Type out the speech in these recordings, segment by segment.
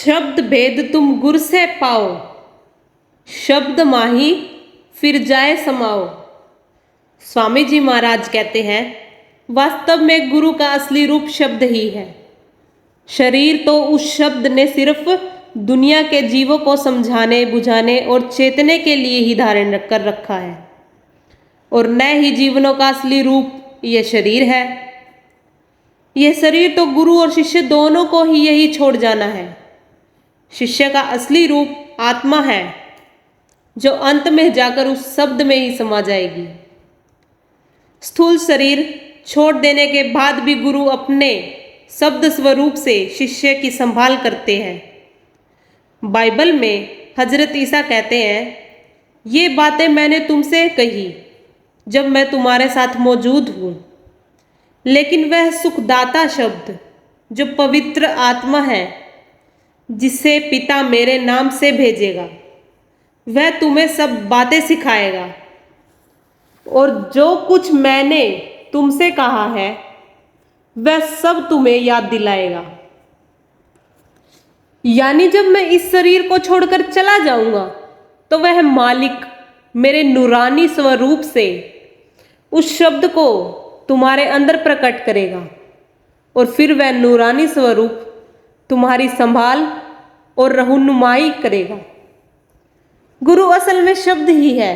शब्द भेद तुम गुर से पाओ, शब्द माही फिर जाए समाओ। स्वामी जी महाराज कहते हैं, वास्तव में गुरु का असली रूप शब्द ही है। शरीर तो उस शब्द ने सिर्फ दुनिया के जीवों को समझाने, बुझाने और चेतने के लिए ही धारण कर रखा है, और न ही जीवनों का असली रूप यह शरीर है। यह शरीर तो गुरु और शिष्य दोनों को ही यही छोड़ जाना है। शिष्य का असली रूप आत्मा है, जो अंत में जाकर उस शब्द में ही समा जाएगी। स्थूल शरीर छोड़ देने के बाद भी गुरु अपने शब्द स्वरूप से शिष्य की संभाल करते हैं। बाइबल में हजरत ईसा कहते हैं, ये बातें मैंने तुमसे कही जब मैं तुम्हारे साथ मौजूद हूँ। लेकिन वह सुखदाता शब्द जो पवित्र आत्मा है, जिसे पिता मेरे नाम से भेजेगा, वह तुम्हें सब बातें सिखाएगा और जो कुछ मैंने तुमसे कहा है वह सब तुम्हें याद दिलाएगा। यानी जब मैं इस शरीर को छोड़कर चला जाऊंगा तो वह मालिक मेरे नूरानी स्वरूप से उस शब्द को तुम्हारे अंदर प्रकट करेगा, और फिर वह नूरानी स्वरूप तुम्हारी संभाल और रहनुमाई करेगा। गुरु असल में शब्द ही है।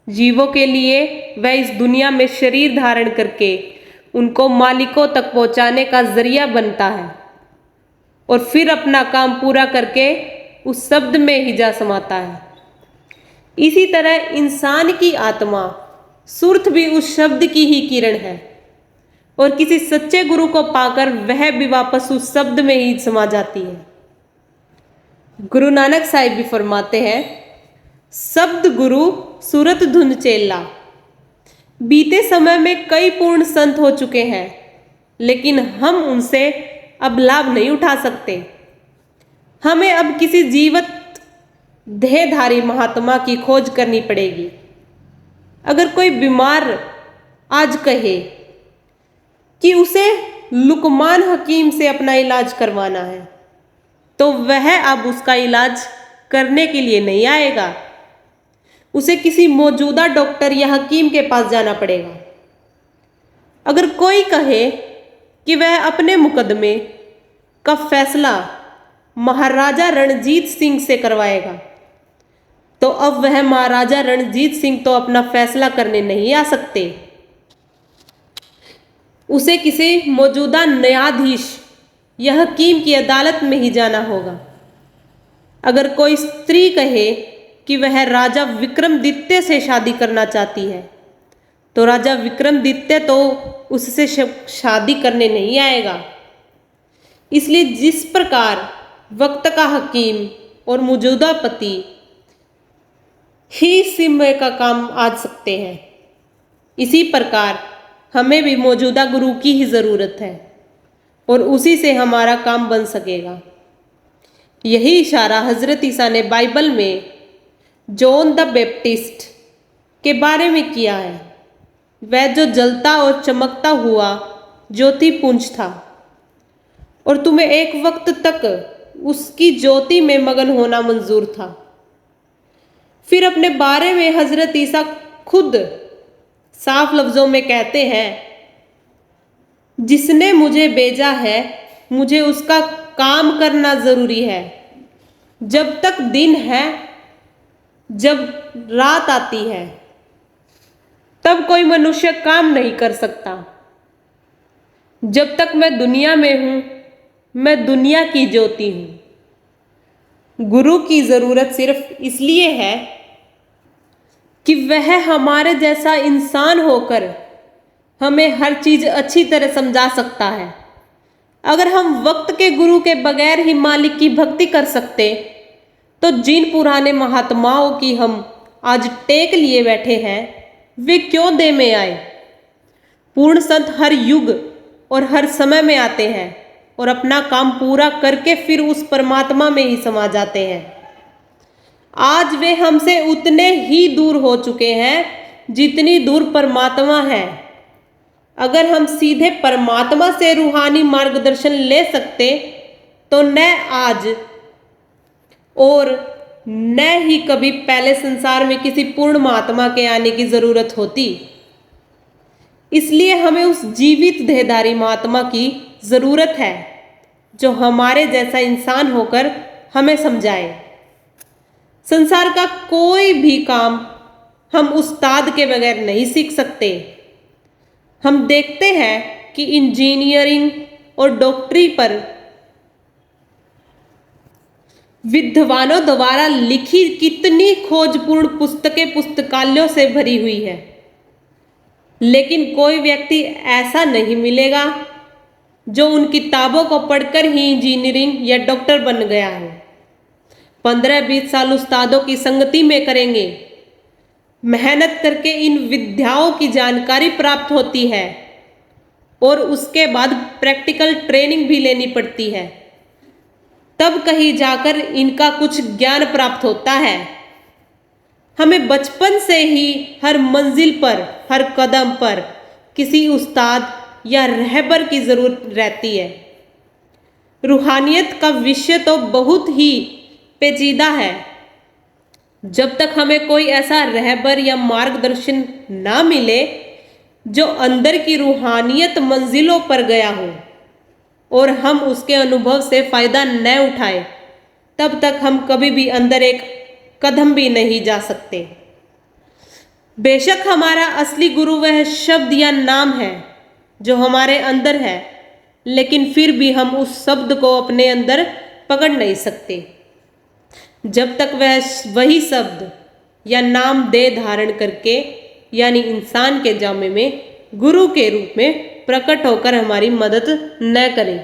जीवों के लिए वह इस दुनिया में शरीर धारण करके उनको मालिकों तक पहुंचाने का जरिया बनता है, और फिर अपना काम पूरा करके उस शब्द में ही जा समाता है। इसी तरह इंसान की आत्मा सुर्त भी उस शब्द की ही किरण है, और किसी सच्चे गुरु को पाकर वह भी वापस उस शब्द में ही समा जाती है। गुरु नानक साहिब भी फरमाते हैं, शब्द गुरु सूरत धुन चेला। बीते समय में कई पूर्ण संत हो चुके हैं, लेकिन हम उनसे अब लाभ नहीं उठा सकते। हमें अब किसी जीवित देहधारी महात्मा की खोज करनी पड़ेगी। अगर कोई बीमार आज कहे कि उसे लुकमान हकीम से अपना इलाज करवाना है, तो वह अब उसका इलाज करने के लिए नहीं आएगा। उसे किसी मौजूदा डॉक्टर या हकीम के पास जाना पड़ेगा। अगर कोई कहे कि वह अपने मुकदमे का फैसला महाराजा रणजीत सिंह से करवाएगा, तो अब वह महाराजा रणजीत सिंह तो अपना फैसला करने नहीं आ सकते। उसे किसी मौजूदा न्यायाधीश या हकीम की अदालत में ही जाना होगा। अगर कोई स्त्री कहे कि वह राजा विक्रमादित्य से शादी करना चाहती है, तो राजा विक्रमादित्य तो उससे शादी करने नहीं आएगा। इसलिए जिस प्रकार वक्त का हकीम और मौजूदा पति ही समय का काम आ सकते हैं, इसी प्रकार हमें भी मौजूदा गुरु की ही जरूरत है, और उसी से हमारा काम बन सकेगा। यही इशारा हजरत ईसा ने बाइबल में जॉन द बैप्टिस्ट के बारे में किया है। वह जो जलता और चमकता हुआ ज्योति पुंज था, और तुम्हें एक वक्त तक उसकी ज्योति में मगन होना मंजूर था। फिर अपने बारे में हजरत ईसा खुद साफ लफ्जों में कहते हैं, जिसने मुझे भेजा है मुझे उसका काम करना जरूरी है। जब तक दिन है, जब रात आती है, तब कोई मनुष्य काम नहीं कर सकता। जब तक मैं दुनिया में हूं, मैं दुनिया की ज्योति हूं। गुरु की जरूरत सिर्फ इसलिए है कि वह हमारे जैसा इंसान होकर हमें हर चीज अच्छी तरह समझा सकता है। अगर हम वक्त के गुरु के बगैर ही मालिक की भक्ति कर सकते, तो जिन पुराने महात्माओं की हम आज टेक लिए बैठे हैं, वे क्यों देह में आए। पूर्ण संत हर युग और हर समय में आते हैं और अपना काम पूरा करके फिर उस परमात्मा में ही समा जाते हैं। आज वे हमसे उतने ही दूर हो चुके हैं जितनी दूर परमात्मा है। अगर हम सीधे परमात्मा से रूहानी मार्गदर्शन ले सकते, तो न आज और न ही कभी पहले संसार में किसी पूर्ण महात्मा के आने की जरूरत होती। इसलिए हमें उस जीवित देहधारी महात्मा की जरूरत है जो हमारे जैसा इंसान होकर हमें समझाए। संसार का कोई भी काम हम उस्ताद के बगैर नहीं सीख सकते। हम देखते हैं कि इंजीनियरिंग और डॉक्टरी पर विद्वानों द्वारा लिखी कितनी खोजपूर्ण पुस्तकें पुस्तकालयों से भरी हुई है, लेकिन कोई व्यक्ति ऐसा नहीं मिलेगा जो उन किताबों को पढ़कर ही इंजीनियरिंग या डॉक्टर बन गया हो। 15-20 साल उस्तादों की संगति में करेंगे, मेहनत करके इन विद्याओं की जानकारी प्राप्त होती है और उसके बाद प्रैक्टिकल ट्रेनिंग भी लेनी पड़ती है, तब कहीं जाकर इनका कुछ ज्ञान प्राप्त होता है। हमें बचपन से ही हर मंजिल पर, हर कदम पर किसी उस्ताद या रहबर की जरूरत रहती है। रूहानियत का विषय तो बहुत ही पेचीदा है। जब तक हमें कोई ऐसा रहबर या मार्गदर्शन ना मिले जो अंदर की रूहानियत मंजिलों पर गया हो और हम उसके अनुभव से फायदा न उठाए, तब तक हम कभी भी अंदर एक कदम भी नहीं जा सकते। बेशक हमारा असली गुरु वह शब्द या नाम है जो हमारे अंदर है, लेकिन फिर भी हम उस शब्द को अपने अंदर पकड़ नहीं सकते जब तक वह वही शब्द या नाम देह धारण करके, यानी इंसान के जामे में गुरु के रूप में प्रकट होकर हमारी मदद न करे।